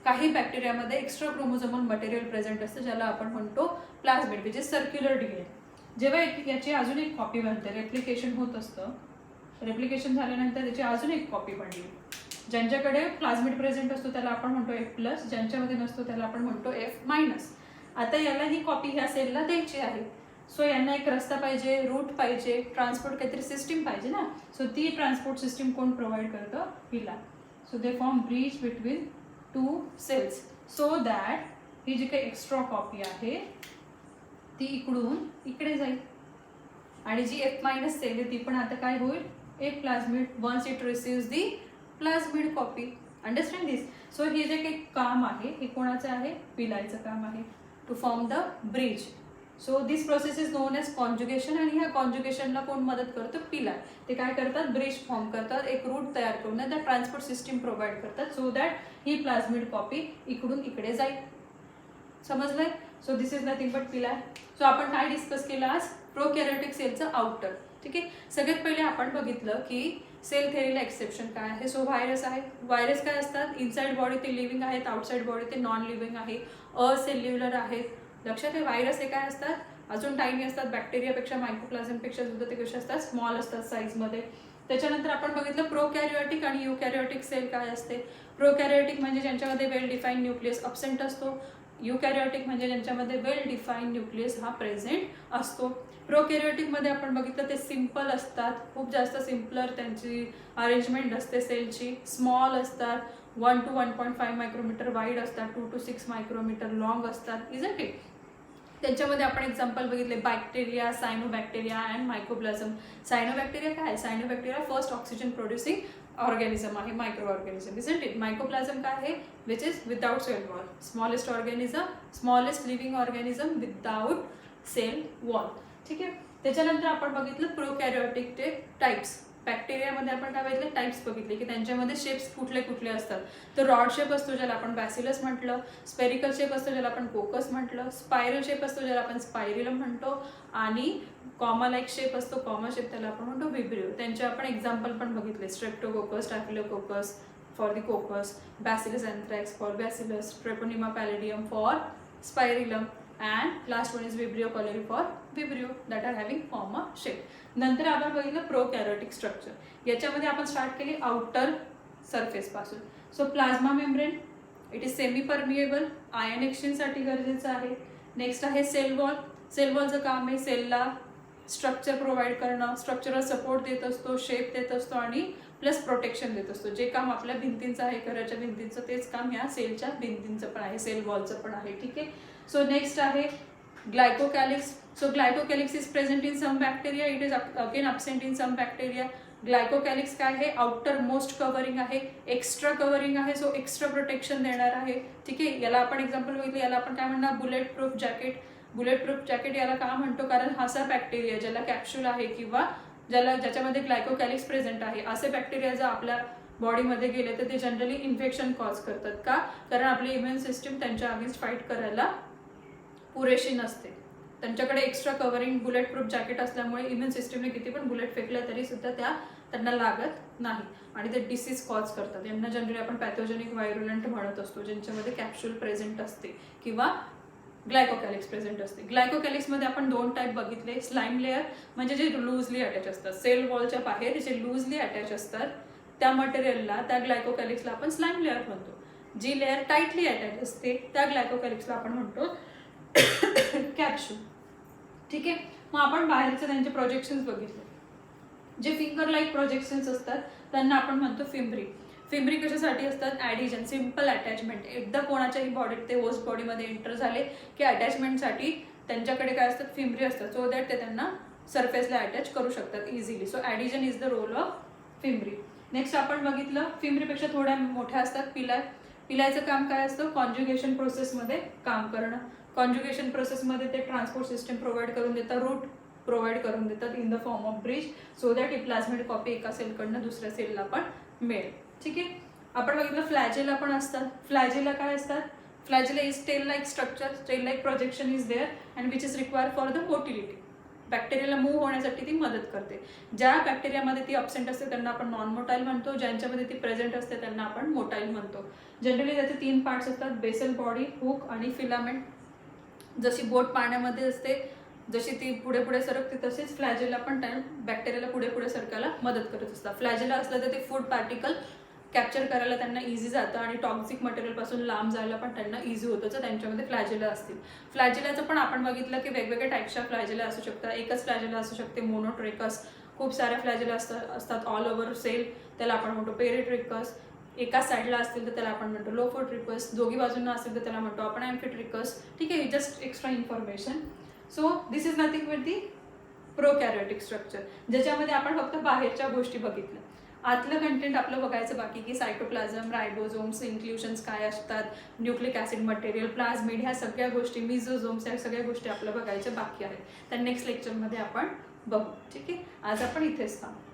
काही बॅक्टेरियामध्ये एक्स्ट्रा क्रोमोझोमल मटेरियल प्रेझेंट असतं, ज्याला आपण म्हणतो प्लाझ्मिड, विच इज सर्क्युलर डीएनए. जेव्हा याची अजून एक कॉपी बनते, रेप्लिकेशन होत असतं, रेप्लिकेशन झाल्यानंतर त्याची अजून एक कॉपी बनली. ज्यांच्याकडे प्लाझ्मिड प्रेझेंट असतो त्याला आपण म्हणतो F+, ज्यांच्यामध्ये नसतो त्याला आपण म्हणतो F-. आता याला ही कॉपी ह्या सेलला द्यायची आहे. सो यांना एक रस्ता पाहिजे, रूट पाहिजे, ट्रान्सपोर्ट काहीतरी सिस्टीम पाहिजे ना. सो ती ट्रान्सपोर्ट सिस्टीम कोण प्रोव्हाइड करतं, pili. So they form bridge between 2 cells so that ही जी काही एक्स्ट्रा कॉपी आहे ती इकडून इकडे जाईल, आणि जी F- सेल आहे ती पण आता काय होईल, एक plasmid. Once it receives the plasmid copy. Understand this. So हे जे काही काम आहे हे कोणाचं आहे, पिलायचं काम आहे, to form the bridge. So this process is known as conjugation. आणि ह्या कॉन्जुगेशनला कोण मदत करतं, पिलाय. ते काय करतात, ब्रिज फॉर्म करतात, एक रूट तयार करून त्या ट्रान्सपोर्ट सिस्टीम प्रोव्हाइड करतात, सो दॅट ही प्लाझ्मिड कॉपी इकडून इकडे जाईल. समजलंय. So this is nothing but pili. So आपण काय डिस्कस केलं आज, प्रोकॅरियोटिक सेलचं आउटर. ठीक आहे. सगळ्यात पहिले आपण बघितलं की सेल थेअरीला एक्सेप्शन काय आहे. सो व्हायरस आहे. व्हायरस काय असतात, इनसाइड बॉडी ते लिव्हिंग आहेत, आउटसाइड बॉडी ते नॉन लिव्हिंग आहे, असेल्युलर आहेत. लक्षात आहे. व्हायरस हे काय असतात, अजून टायनी असतात, बॅक्टेरियापेक्षा मायक्रोप्लाझमपेक्षा सुद्धा ते कसे असतात, स्मॉल असतात साईजमध्ये. त्याच्यानंतर आपण बघितलं प्रोकॅरियोटिक आणि युकॅरियोटिक सेल काय असते. प्रोकॅरियोटिक म्हणजे ज्यांच्यामध्ये वेल डिफाईन न्यूक्लियस अब्सेंट असतो. युकॅरियोटिक म्हणजे ज्यांच्यामध्ये वेल डिफाईन न्यूक्लियस हा प्रेझेंट असतो. प्रोकॅरियोटिकमध्ये आपण बघितलं ते सिम्पल असतात, खूप जास्त सिम्पलर त्यांची अरेंजमेंट असते सेलची. स्मॉल असतात, 1 to 1.5 मायक्रोमीटर वाईड असतात, 2 to 6 मायक्रोमीटर लॉंग असतात. Isn't it. त्यांच्यामध्ये आपण एक्झाम्पल बघितले, bacteria, cyanobacteria and mycoplasma. Cyanobacteria काय, cyanobacteria first oxygen producing organism आहे, micro organism. Isn't it. Mycoplasma काय आहे, which is without cell wall, smallest organism, smallest living organism without cell wall. ठीक आहे. त्याच्यानंतर आपण बघितलं प्रोकॅरियोटिक टाइप्स. बॅक्टेरियामध्ये आपण काय बघितले, टाइप्स बघितले की त्यांच्यामध्ये शेप्स कुठले कुठले असतात. तर रॉड शेप असतो ज्याला आपण बॅसिलस म्हटलं, स्पेरिकल शेप असतो ज्याला आपण कोकस म्हटलं, स्पायरल शेप असतो ज्याला आपण स्पायरिलम म्हणतो, आणि कॉमा लाईक शेप असतो, कॉमा शेप त्याला आपण म्हणतो विब्रिओ. त्यांचे आपण एक्झाम्पल पण बघितले, streptococcus, staphylococcus for the coccus, bacillus anthracis for bacillus, treponema pallidum for spirillum, and last one is Vibrio cholerae for Vibrio that are having comma shape. नंतर आपण बघितलं प्रोकॅरियोटिक स्ट्रक्चर. याच्यामध्ये आपण स्टार्ट केली आउटर सरफेस पासून. So plasma membrane, it is semi permeable, ion एक्सचेंजसाठी गरजेचं आहे. नेक्स्ट आहे सेल वॉल. सेल वॉलचं काम आहे सेलला स्ट्रक्चर प्रोव्हाइड करणं, स्ट्रक्चरल सपोर्ट देत असतो, शेप देत असतो आणि प्लस प्रोटेक्शन देत असतो. जे काम आपल्या भिंतींचं आहे, घराच्या भिंतींचं, तेच काम या सेलच्या भिंतींचं पण आहे, सेल वॉलचं पण आहे. ठीक आहे. सो नेक्स्ट आहे glycocalyx. So glycocalyx is present in some bacteria, it is again absent in some bacteria. Glycocalyx काय आहे, आउटर मोस्ट कव्हरिंग आहे, एक्स्ट्रा कव्हरिंग आहे, सो एक्स्ट्रा प्रोटेक्शन देणार आहे. ठीक आहे. याला आपण एक्झाम्पल बघितलं, याला आपण काय म्हणणार, bullet proof jacket. Bullet proof jacket याला का म्हणतो, कारण असा बॅक्टेरिया ज्याला कॅप्सूल आहे किंवा ज्याच्यामध्ये ग्लायकोकॅलिक्स प्रेझेंट आहे, असे बॅक्टेरिया जर आपल्या बॉडीमध्ये गेले तर ते जनरली इन्फेक्शन कॉज करतात. का, कारण आपली इम्युन सिस्टीम त्यांच्या अगेन्स्ट फाईट करायला पुरेशी नसते. त्यांच्याकडे extra covering bullet proof jacket असल्यामुळे इम्युन सिस्टीमने किती पण बुलेट फेकलं तरी सुद्धा त्यांना लागत नाही आणि ते डिसीज कॉज करतात. यांना जनरली आपण पॅथोजेनिक व्हायरुलंट म्हणत असतो, ज्यांच्यामध्ये कॅप्सूल प्रेझेंट असते किंवा ग्लायकोकॅलिक्स प्रेझेंट असते. ग्लायकोकॅलिक्समध्ये आपण दोन टाईप बघितले, स्लाइम लेअर म्हणजे जे लूजली अटॅच असतात, सेल वॉलच्या बाहेर जे लूजली अटॅच असतात त्या मटेरियलला, त्या ग्लायकोकॅलिक्सला आपण स्लाइम लेअर म्हणतो. जी लेअर टाईटली अटॅच असते त्या ग्लायकोकॅलिक्सला आपण म्हणतो कॅप्सूल. ठीक आहे. मग आपण बाहेरचे त्यांचे प्रोजेक्शन्स बघितले. जे फिंगर लाईक प्रोजेक्शन्स असतात त्यांना आपण म्हणतो फिम्ब्री. फिम्ब्री कशासाठी असतात, ॲडिजन, सिम्पल अटॅचमेंट. एकदा कोणाच्याही बॉडीत ते होस्ट बॉडीमध्ये एंटर झाले की अटॅचमेंटसाठी त्यांच्याकडे काय असतात, फिम्ब्री असतात, सो दॅट ते त्यांना सरफेसला अटॅच करू शकतात easily. So adhesion is the role of fimbriae. Next आपण बघितलं, फिम्ब्रीपेक्षा थोड्या मोठ्या असतात पिलाय. पिलायचं काम काय असतं, कॉन्ज्युगेशन प्रोसेसमध्ये काम करणं. कॉन्ज्युगेशन प्रोसेसमध्ये ते ट्रान्सपोर्ट सिस्टम प्रोव्हाइड करून देतात, रूट प्रोव्हाइड करून देतात in the form of bridge, so that ही प्लाझ्मिड कॉपी एका सेलकडनं दुसऱ्या सेलला पण मिळेल. ठीक आहे. आपण बघितलं फ्लॅजेला पण असतात. फ्लॅजेला काय असतात, flagella is tail like structure, tail like projection is there and which is required for the motility. बॅक्टेरियाला मूव्ह होण्यासाठी ती मदत करते. ज्या बॅक्टेरियामध्ये ती अब्सेंट असते त्यांना आपण नॉन मोटाईल म्हणतो, ज्यांच्यामध्ये ती प्रेझेंट असते त्यांना आपण मोटाईल म्हणतो. जनरली त्याचे 3 पार्ट्स असतात, बेसल बॉडी, हुक आणि फिलामेंट. जशी बोट पाण्यामध्ये असते, जशी ती पुढे पुढे सरकते, तसेच फ्लॅजेला पण त्या बॅक्टेरियाला पुढे पुढे सरकायला मदत करत असतात. फ्लॅजेला असलं तर ते फूड पार्टिकल कॅप्चर करायला त्यांना इझी जातं आणि टॉक्सिक मटेरियलपासून लांब जायला पण त्यांना इझी होतं जर त्यांच्यामध्ये फ्लॅजेला असतील. फ्लॅजेलाचं पण आपण बघितलं की वेगवेगळ्या टाईपच्या फ्लॅजेला असू शकतात. एकच फ्लॅजेला असू शकते, मोनोट्रेकस. खूप साऱ्या फ्लॅजेला असतात ऑल ओव्हर सेल, त्याला आपण म्हणतो पेरिट्रिकस. एका साईडला असतील तर त्याला आपण म्हणतो लोफोट्रिकस, दोघी बाजूंना असेल तर त्याला म्हणतो आपण ॲम्फिट्रिकस. ठीक आहे. Just extra information. So this is nothing with the prokaryotic structure, ज्याच्यामध्ये आपण फक्त बाहेरच्या गोष्टी बघितल्या. आतलं कंटेंट आपलं बघायचं बाकी की सायटोप्लाझम, रायबोझोम्स, इन्क्ल्युशन्स काय असतात, न्यूक्लिक ॲसिड मटेरियल, प्लाझमिड, ह्या सगळ्या गोष्टी, मिझोझोम्स, ह्या सगळ्या गोष्टी आपल्या बघायच्या बाकी आहेत. तर नेक्स्ट लेक्चरमध्ये आपण बघू. ठीक आहे. आज आपण इथेच थांबू.